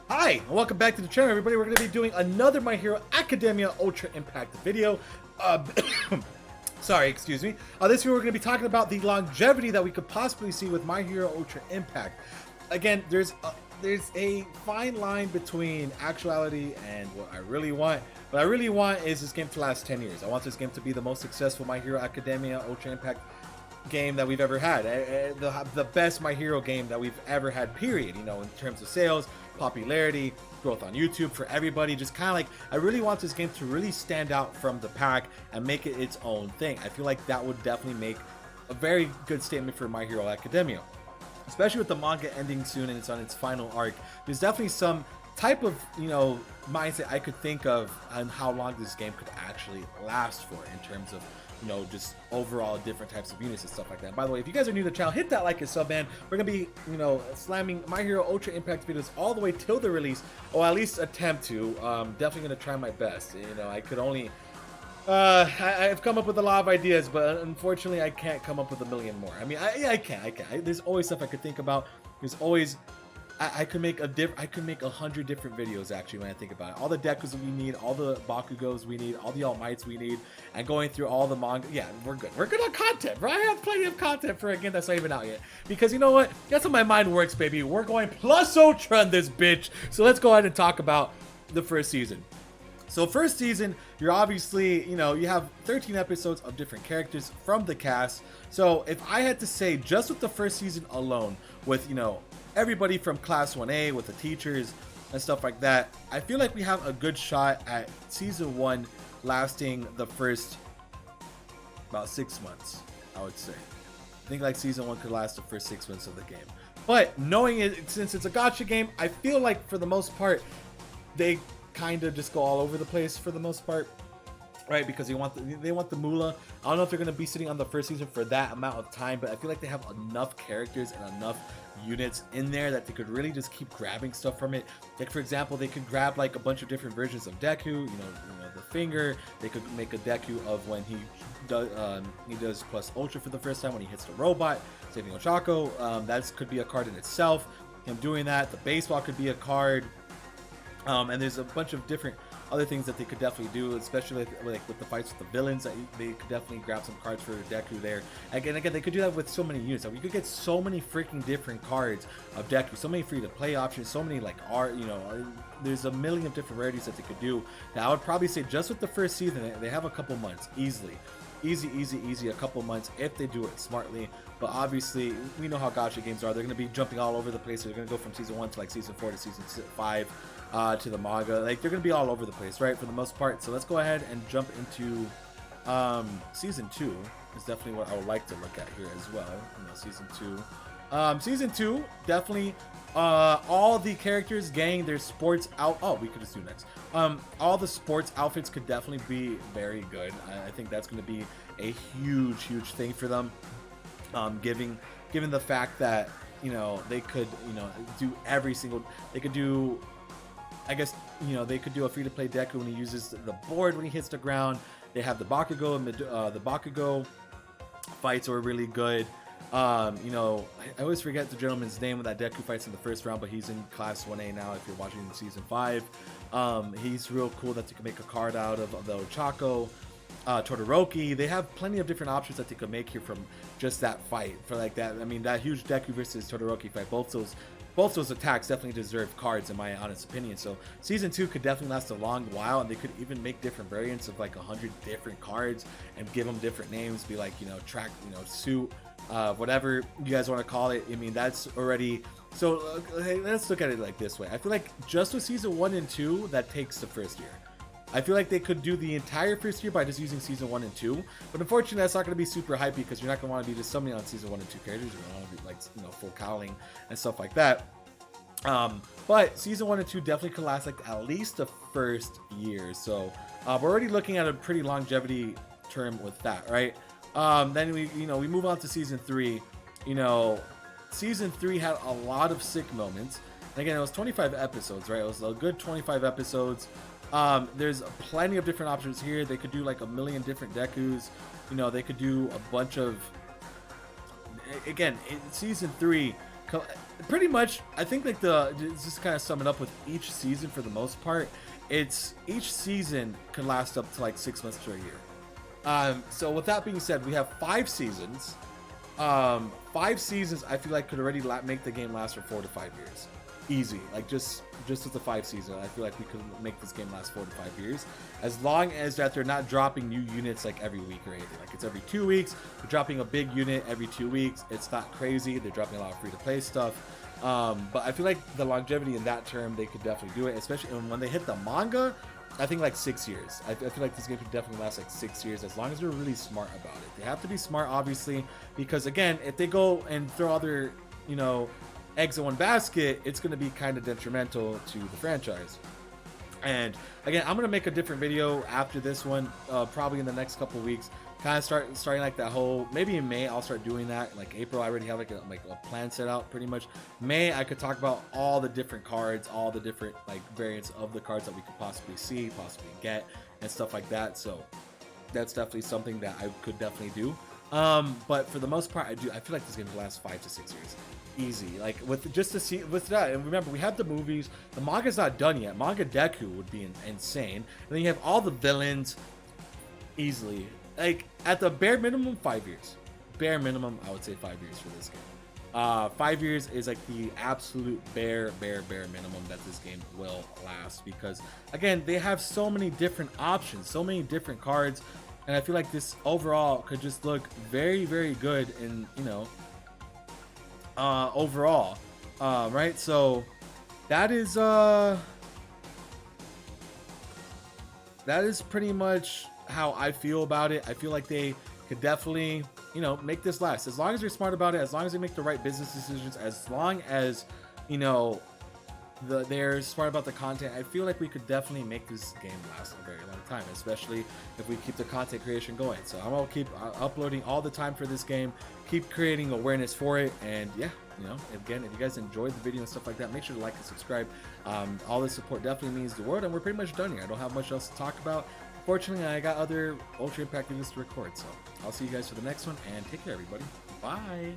Hi, and welcome back to the channel, everybody. We're going to be doing another My Hero Academia Ultra Impact video. Sorry, excuse me. This video we're going to be talking about the longevity that we could possibly see with My Hero Ultra Impact. Again, there's a fine line between actuality and what I really want. What I really want is this game to last 10 years. I want this game to be the most successful My Hero Academia Ultra Impact game that we've ever had, the best My Hero game that we've ever had, period. You know, in terms of sales, popularity, growth on YouTube for everybody. Just kind of like, I really want this game to really stand out from the pack and make it its own thing. I feel like that would definitely make a very good statement for My Hero Academia, especially with the manga ending soon and it's on its final arc. There's definitely some type of, you know, mindset I could think of on how long this game could actually last for in terms of, you know, just overall different types of units and stuff like that. By the way, if you guys are new to the channel, hit that like and sub, man. We're gonna be, you know, slamming My Hero Ultra Impact videos all the way till the release, or at least attempt to. Definitely gonna try my best. You know, I could only I've come up with a lot of ideas, but unfortunately I can't come up with a million more. I mean, I can. There's always stuff I could think about. There's always, I could make 100 different videos actually when I think about it. All the Dekus we need, all the Bakugos we need, all the All Mights we need, and going through all the manga. Yeah, we're good. We're good on content, bro. I have plenty of content for a game that's not even out yet. Because you know what? That's how my mind works, baby. We're going plus ultra on this bitch. So let's go ahead and talk about the first season. So first season, you're obviously, you know, you have 13 episodes of different characters from the cast. So if I had to say just with the first season alone, with, you know, everybody from class 1A with the teachers and stuff like that, I feel like we have a good shot at season 1 lasting the first about 6 months, I would say. I think like season 1 could last the first 6 months of the game. But knowing it, since it's a gacha game, I feel like for the most part, they kind of just go all over the place for the most part, right? Because they want the moolah. I don't know if they're going to be sitting on the first season for that amount of time, but I feel like they have enough characters and enough units in there that they could really just keep grabbing stuff from it. Like for example, they could grab like a bunch of different versions of Deku, you know the finger. They could make a Deku of when he does plus ultra for the first time, when he hits the robot saving Ochako. That could be a card in itself, him doing that. The baseball could be a card. And there's a bunch of different other things that they could definitely do, especially like with the fights with the villains. That they could definitely grab some cards for Deku there. Again, they could do that with so many units. Like, we could get so many freaking different cards of Deku, so many free-to-play options, so many like art. You know, there's a million of different rarities that they could do. Now, I would probably say just with the first season, they have a couple months easily. Easy, a couple months if they do it smartly. But obviously, we know how gacha games are. They're going to be jumping all over the place. They're going to go from season 1 to like season 4 to season 5 to the manga. Like, they're going to be all over the place, right, for the most part. So let's go ahead and jump into season 2 is definitely what I would like to look at here as well. You know, season 2, definitely all the characters getting their sports out. Oh, we could just do next. All the sports outfits could definitely be very good. I think that's going to be a huge thing for them. Given the fact that, you know, they could, you know, do every single. They could do, I guess, you know, they could do a free-to-play Deku when he uses the board when he hits the ground. They have the Bakugo, and the Bakugo fights are really good. You know, I always forget the gentleman's name when that Deku fights in the first round, but he's in class 1A now if you're watching season 5. He's real cool that you can make a card out of the Ochako. Todoroki. They have plenty of different options that they could make here from just that fight. For like that, I mean, that huge Deku versus Todoroki fight, both those attacks definitely deserve cards in my honest opinion. So season 2 could definitely last a long while, and they could even make different variants of like 100 different cards and give them different names. Be like, you know, track, you know, suit, whatever you guys want to call it. I mean, that's already. So let's look at it like this way. I feel like just with season 1 and 2, that takes the first year. I feel like they could do the entire first year by just using season 1 and 2, but unfortunately that's not going to be super hype because you're not going to want to be just summoning on season 1 and 2 characters. You're going to want to be like, you know, full cowling and stuff like that. But season 1 and 2 definitely could last like at least the first year. So we're already looking at a pretty longevity term with that, right? Then we move on to season 3. You know, season 3 had a lot of sick moments. And again, it was 25 episodes, right? It was a good 25 episodes. There's plenty of different options here. They could do like a million different Dekus. You know, they could do a bunch of. Again, season 3 pretty much, I think like just kind of sum it up with each season for the most part. It's each season can last up to like 6 months to a year. So with that being said, we have 5 seasons. 5 seasons I feel like could already make the game last for 4 to 5 years. Easy. Like just with the 5 season, I feel like we could make this game last 4 to 5 years, as long as that they're not dropping new units like every week or anything. Like it's every 2 weeks. They're dropping a big unit every 2 weeks. It's not crazy. They're dropping a lot of free-to-play stuff. But I feel like the longevity in that term, they could definitely do it, especially when they hit the manga. I think like 6 years. I feel like this game could definitely last like 6 years, as long as they're really smart about it. They have to be smart, obviously, because again, if they go and throw all their, you know, eggs in one basket, it's going to be kind of detrimental to the franchise. And again, I'm going to make a different video after this one, probably in the next couple of weeks. Kind of starting like that whole, maybe in May I'll start doing that. Like April, I already have like a plan set out pretty much. May, I could talk about all the different cards, all the different like variants of the cards that we could possibly see, possibly get, and stuff like that. So that's definitely something that I could definitely do. But for the most part, I feel like this game will last 5 to 6 years. Easy. Like with just to see with that, and remember, we have the movies. The manga's not done yet. Manga Deku would be insane. And then you have all the villains. Easily, like at the bare minimum, 5 years. Bare minimum, I would say 5 years for this game. 5 years is like the absolute bare minimum that this game will last, because again, they have so many different options, so many different cards, and I feel like this overall could just look very good in, you know, overall, right? So that is pretty much how I feel about it. I feel like they could definitely, you know, make this last, as long as they're smart about it, as long as they make the right business decisions, as long as, you know, they're smart about the content. I feel like we could definitely make this game last a very long time, especially if we keep the content creation going. So I'm gonna keep uploading all the time for this game, keep creating awareness for it, and yeah, you know, again, if you guys enjoyed the video and stuff like that, make sure to like and subscribe. All the support definitely means the world, and we're pretty much done here. I don't have much else to talk about. Fortunately, I got other Ultra Impact videos to record, so I'll see you guys for the next one, and take care, everybody. Bye!